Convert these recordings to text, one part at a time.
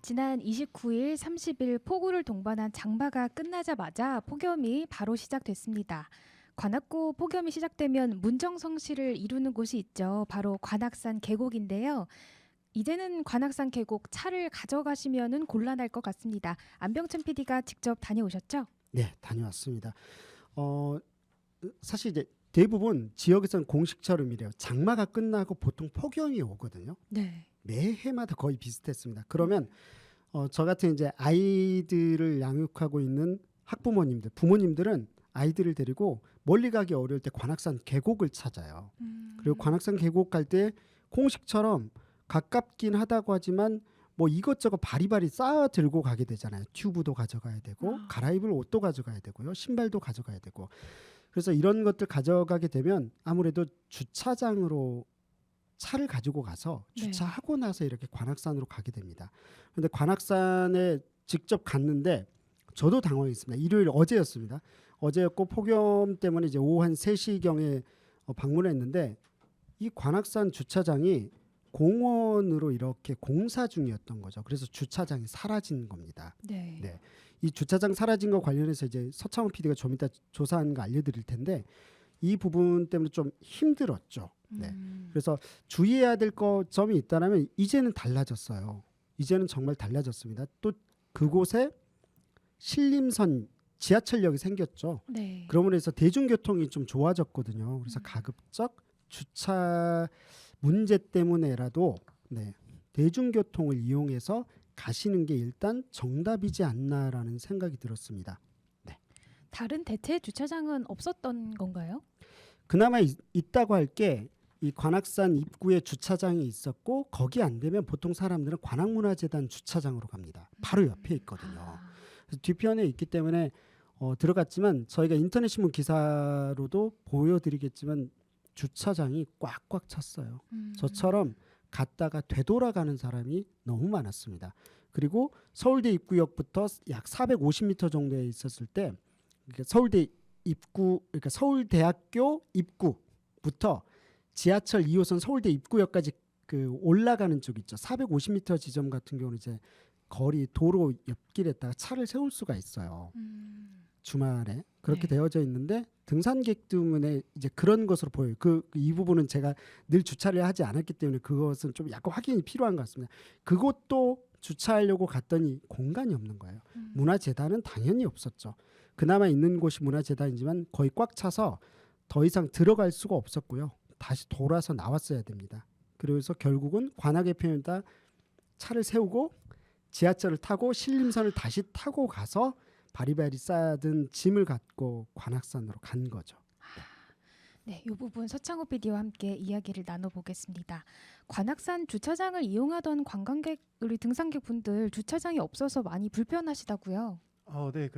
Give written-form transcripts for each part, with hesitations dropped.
지난 29일, 30일 폭우를 동반한 장마가 끝나자마자 폭염이 바로 시작됐습니다. 관악구 폭염이 시작되면 문정성시를 이루는 곳이 있죠. 바로 관악산 계곡인데요. 이제는 관악산 계곡 차를 가져가시면은 곤란할 것 같습니다. 안병천 PD가 직접 다녀오셨죠? 네, 다녀왔습니다. 어, 사실 이제 대부분 지역에서는 공식처럼 이래요. 장마가 끝나고 보통 폭염이 오거든요. 네. 매해마다 거의 비슷했습니다. 그러면 저 같은 이제 아이들을 양육하고 있는 학부모님들, 부모님들은 아이들을 데리고 멀리 가기 어려울 때 관악산 계곡을 찾아요. 그리고 관악산 계곡 갈 때 공식처럼 가깝긴 하다고 하지만 뭐 이것저것 바리바리 쌓아 들고 가게 되잖아요. 튜브도 가져가야 되고 갈아입을 옷도 가져가야 되고요. 신발도 가져가야 되고. 그래서 이런 것들 가져가게 되면 아무래도 주차장으로 차를 가지고 가서 주차하고 나서 이렇게 관악산으로 가게 됩니다. 그런데 관악산에 직접 갔는데 저도 당황했습니다. 일요일 어제였습니다. 어제였고 폭염 때문에 이제 오후 한 3시경에 방문했는데 이 관악산 주차장이 공원으로 이렇게 공사 중이었던 거죠. 그래서 주차장이 사라진 겁니다. 네. 네. 이 주차장 사라진 거 관련해서 이제 서창훈 PD가 좀 이따 조사하는 거 알려드릴 텐데 이 부분 때문에 좀 힘들었죠. 네. 그래서 주의해야 될 점이 있다면 이제는 달라졌어요. 이제는 정말 달라졌습니다. 또 그곳에 신림선 지하철역이 생겼죠. 네. 그러므로 해서 대중교통이 좀 좋아졌거든요. 그래서 가급적 주차 문제 때문에라도 대중교통을 이용해서 가시는 게 일단 정답이지 않나라는 생각이 들었습니다. 다른 대체 주차장은 없었던 건가요? 그나마 있다고 할 게 이 관악산 입구에 주차장이 있었고 거기 안 되면 보통 사람들은 관악문화재단 주차장으로 갑니다. 바로 옆에 있거든요. 그래서 뒤편에 있기 때문에 들어갔지만 저희가 인터넷 신문 기사로도 보여드리겠지만 주차장이 꽉꽉 찼어요. 저처럼 갔다가 되돌아가는 사람이 너무 많았습니다. 그리고 서울대 입구역부터 약 450m 정도에 있었을 때 서울대 입구, 그러니까 서울대학교 입구부터 지하철 2호선 서울대 입구역까지 그 올라가는 쪽 있죠. 450m 지점 같은 경우는 이제 거리 도로 옆길에다가 차를 세울 수가 있어요. 주말에 그렇게 되어져 있는데 등산객 때문에 이제 그런 것으로 보여요. 이 부분은 제가 늘 주차를 하지 않았기 때문에 그것은 좀 약간 확인이 필요한 것 같습니다. 그것도 주차하려고 갔더니 공간이 없는 거예요. 문화재단은 당연히 없었죠. 그나마 있는 곳이 문화재단이지만 거의 꽉 차서 더 이상 들어갈 수가 없었고요. 다시 돌아서 나왔어야 됩니다. 그래서 결국은 관악의 표현다 차를 세우고 지하철을 타고 신림선을 다시 타고 가서 바리바리 쌓아둔 짐을 갖고 관악산으로 간 거죠. 네, 이 부분 서창호 PD와 함께 이야기를 나눠보겠습니다. 관악산 주차장을 이용하던 관광객, 우리 등산객 분들 주차장이 없어서 많이 불편하시다고요? 네.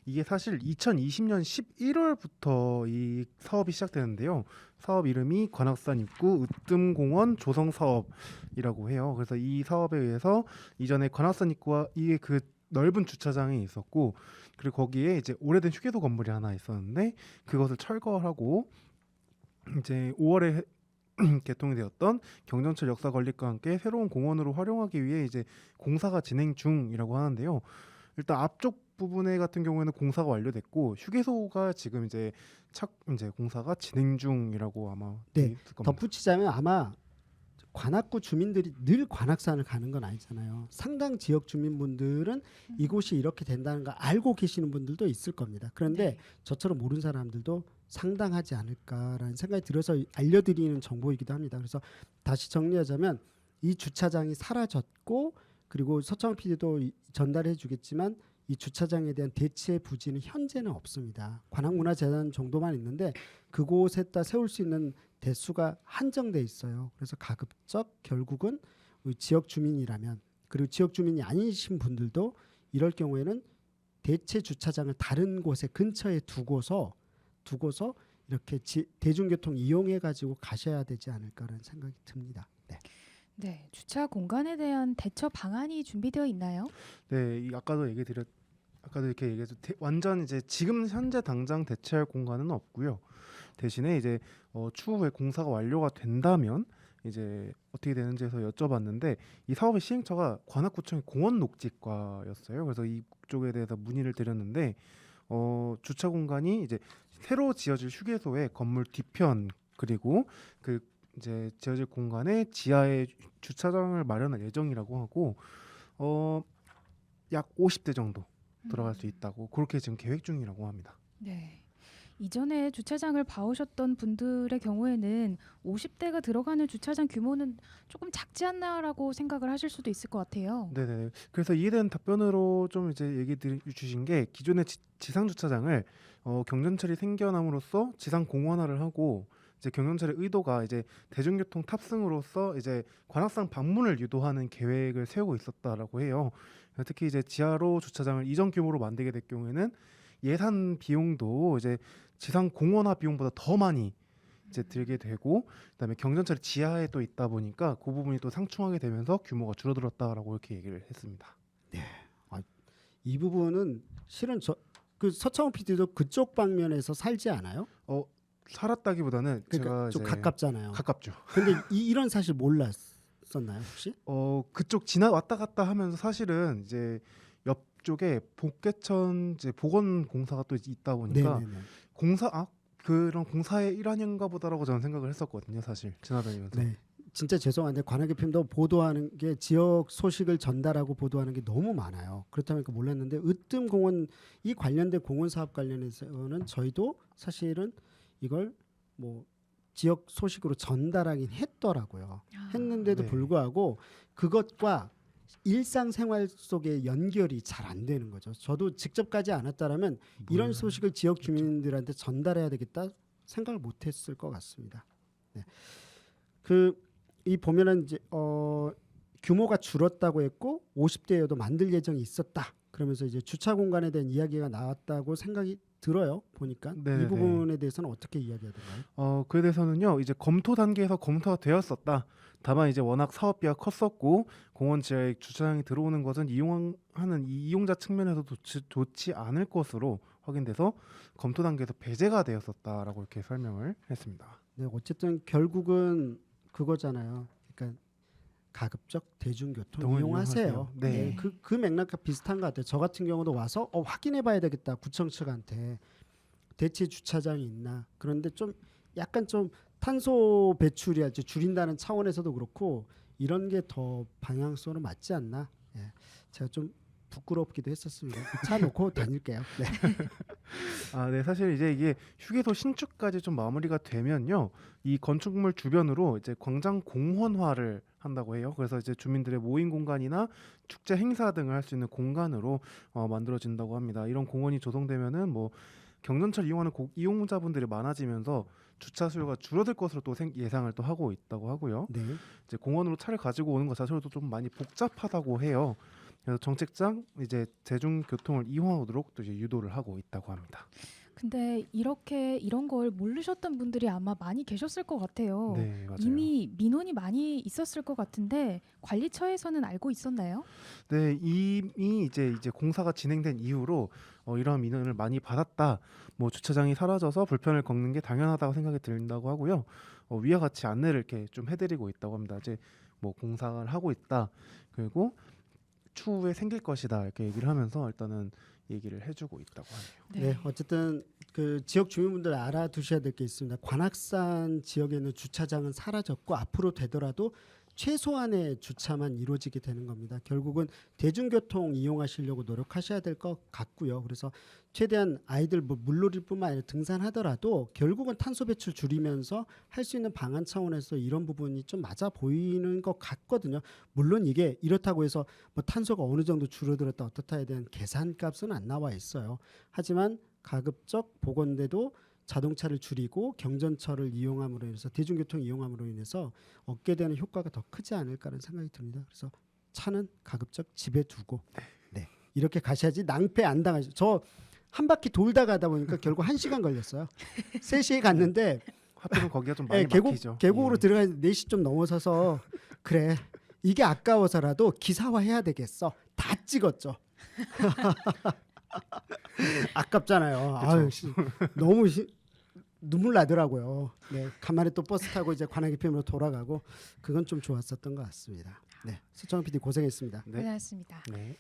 이게 사실 2020년 11월부터 이 사업이 시작되는데요. 사업 이름이 관악산 입구 으뜸공원 조성 사업이라고 해요. 그래서 이 사업에 의해서 이전에 관악산 입구와 이게 그 넓은 주차장이 있었고, 그리고 거기에 이제 오래된 휴게소 건물이 하나 있었는데 그것을 철거하고 이제 5월에 개통이 되었던 경전철 역사 건립과 함께 새로운 공원으로 활용하기 위해 이제 공사가 진행 중이라고 하는데요. 일단 앞쪽 부분에 같은 경우에는 공사가 완료됐고 휴게소가 지금 이제 공사가 진행 중이라고 아마 네. 있을 겁니다. 덧붙이자면 아마 관악구 주민들이 늘 관악산을 가는 건 아니잖아요. 상당 지역 주민분들은 이곳이 이렇게 된다는 걸 알고 계시는 분들도 있을 겁니다. 그런데 저처럼 모르는 사람들도 상당하지 않을까라는 생각이 들어서 알려드리는 정보이기도 합니다. 그래서 다시 정리하자면 이 주차장이 사라졌고 그리고 서창훈 PD도 전달해 주겠지만 이 주차장에 대한 대체 부지는 현재는 없습니다. 관악문화재단 정도만 있는데 그곳에다 세울 수 있는 대수가 한정돼 있어요. 그래서 가급적 결국은 지역 주민이라면 그리고 지역 주민이 아니신 분들도 이럴 경우에는 대체 주차장을 다른 곳에 근처에 두고서 이렇게 대중교통 이용해 가지고 가셔야 되지 않을까라는 생각이 듭니다. 네. 네, 주차 공간에 대한 대처 방안이 준비되어 있나요? 네, 아까도 이렇게 얘기해서 완전 이제 지금 현재 당장 대체할 공간은 없고요. 대신에 이제 추후에 공사가 완료가 된다면 이제 어떻게 되는지에서 여쭤봤는데 이 사업의 시행처가 관악구청의 공원녹지과였어요. 그래서 이쪽에 대해서 문의를 드렸는데 주차 공간이 이제 새로 지어질 휴게소의 건물 뒤편 그리고 그 이제 지어질 공간에 지하에 주차장을 마련할 예정이라고 하고 약 50대 정도 들어갈 수 있다고 그렇게 지금 계획 중이라고 합니다. 네. 이전에 주차장을 봐오셨던 분들의 경우에는 50대가 들어가는 주차장 규모는 조금 작지 않나라고 생각을 하실 수도 있을 것 같아요. 네네. 그래서 이에 대한 답변으로 좀 이제 주신 게 기존의 지상 주차장을 경전철이 생겨남으로써 지상 공원화를 하고 이제 경전철의 의도가 이제 대중교통 탑승으로써 이제 관악산 방문을 유도하는 계획을 세우고 있었다라고 해요. 특히 이제 지하로 주차장을 이전 규모로 만들게 될 경우에는 예산 비용도 이제 지상 공원화 비용보다 더 많이 이제 들게 되고 그다음에 경전철이 지하에 또 있다 보니까 그 부분이 또 상충하게 되면서 규모가 줄어들었다라고 이렇게 얘기를 했습니다. 이 부분은 실은 그 서창호 PD도 그쪽 방면에서 살지 않아요? 살았다기보다는 그러니까 제가 좀 이제 가깝잖아요. 가깝죠. 근데 이런 사실 몰랐었나요 혹시? 그쪽 왔다 갔다 하면서 사실은 이제 옆쪽에 복개천 이제 보건공사가 또 있다 보니까 네네네. 그런 공사의 일환인가 보다라고 저는 생각을 했었거든요. 사실 지나다니면서. 네. 진짜 죄송한데 관악 FM도 보도하는 게 지역 소식을 전달하고 보도하는 게 너무 많아요. 그렇다 보니까 몰랐는데 으뜸공원 이 관련된 공원 사업 관련해서는 저희도 사실은 이걸 뭐 지역 소식으로 전달하긴 했더라고요. 했는데도 네. 불구하고 그것과 일상생활 속에 연결이 잘 안 되는 거죠. 저도 직접 가지 않았다라면 이런 소식을 지역 주민들한테 전달해야 되겠다 생각을 못했을 것 같습니다. 네. 이 보면은 이제 규모가 줄었다고 했고 50대여도 만들 예정이 있었다. 그러면서 이제 주차 공간에 대한 이야기가 나왔다고 생각이 들어요. 보니까 네네네. 이 부분에 대해서는 어떻게 이야기하던가요? 그에 대해서는요. 이제 검토 단계에서 검토가 되었었다. 다만 이제 워낙 사업비가 컸었고 공원 지하에 주차장이 들어오는 것은 이용하는 이용자 측면에서도 좋지 않을 것으로 확인돼서 검토 단계에서 배제가 되었었다라고 이렇게 설명을 했습니다. 네, 어쨌든 결국은 그거잖아요. 그러니까 가급적 대중교통 동을 이용하세요. 이용하세요. 네. 그 맥락과 비슷한 것 같아요. 저 같은 경우도 와서 확인해봐야 되겠다. 구청 측한테 대체 주차장이 있나. 그런데 좀 약간 좀 탄소 배출이 이제 줄인다는 차원에서도 그렇고 이런 게 더 방향성으로 맞지 않나. 예. 제가 좀 부끄럽기도 했었습니다. 차 놓고 다닐게요. 네. 네, 사실 이제 이게 휴게소 신축까지 좀 마무리가 되면요, 이 건축물 주변으로 이제 광장 공원화를 한다고 해요. 그래서 이제 주민들의 모임 공간이나 축제 행사 등을 할 수 있는 공간으로 만들어진다고 합니다. 이런 공원이 조성되면은 뭐 경전철 이용하는 이용자분들이 많아지면서 주차 수요가 줄어들 것으로 또 예상을 또 하고 있다고 하고요. 네. 이제 공원으로 차를 가지고 오는 것 자체로도 좀 많이 복잡하다고 해요. 그래서 정책상 이제 대중교통을 이용하도록 또 이제 유도를 하고 있다고 합니다. 근데 이런 걸 모르셨던 분들이 아마 많이 계셨을 것 같아요. 네, 맞아요. 이미 민원이 많이 있었을 것 같은데 관리처에서는 알고 있었나요? 네, 이미 이제 공사가 진행된 이후로 이러한 민원을 많이 받았다. 뭐 주차장이 사라져서 불편을 겪는 게 당연하다고 생각이 든다고 하고요. 위와 같이 안내를 이렇게 좀 해드리고 있다고 합니다. 이제 뭐 공사를 하고 있다. 그리고 추후에 생길 것이다 이렇게 얘기를 하면서 일단은 얘기를 해주고 있다고 하네요. 네, 어쨌든 그 지역 주민분들 알아두셔야 될 게 있습니다. 관악산 지역에는 주차장은 사라졌고 앞으로 되더라도 최소한의 주차만 이루어지게 되는 겁니다. 결국은 대중교통 이용하시려고 노력하셔야 될 것 같고요. 그래서 최대한 아이들 물놀이뿐만 아니라 등산하더라도 결국은 탄소 배출 줄이면서 할 수 있는 방안 차원에서 이런 부분이 좀 맞아 보이는 것 같거든요. 물론 이게 이렇다고 해서 뭐 탄소가 어느 정도 줄어들었다 어떻다에 대한 계산값은 안 나와 있어요. 하지만 가급적 보건대도 자동차를 줄이고 경전철을 이용함으로 인해서 대중교통 이용함으로 인해서 얻게 되는 효과가 더 크지 않을까라는 생각이 듭니다. 그래서 차는 가급적 집에 두고 네, 이렇게 가셔야지 낭패 안 당하죠. 저 한 바퀴 돌다 가다 보니까 결국 1시간 걸렸어요. 3시에 갔는데 하필은 거기가 좀 많이 계곡, 막히죠. 계곡으로 예. 들어가 4시 좀 넘어서서 그래 이게 아까워서라도 기사화해야 되겠어. 다 찍었죠. 아깝잖아요. 아유, 너무 눈물 나더라고요. 네, 간만에 또 버스 타고 이제 관악 FM으로 돌아가고 그건 좀 좋았었던 것 같습니다. 네, 수정 PD 고생했습니다. 네. 고생하셨습니다. 네.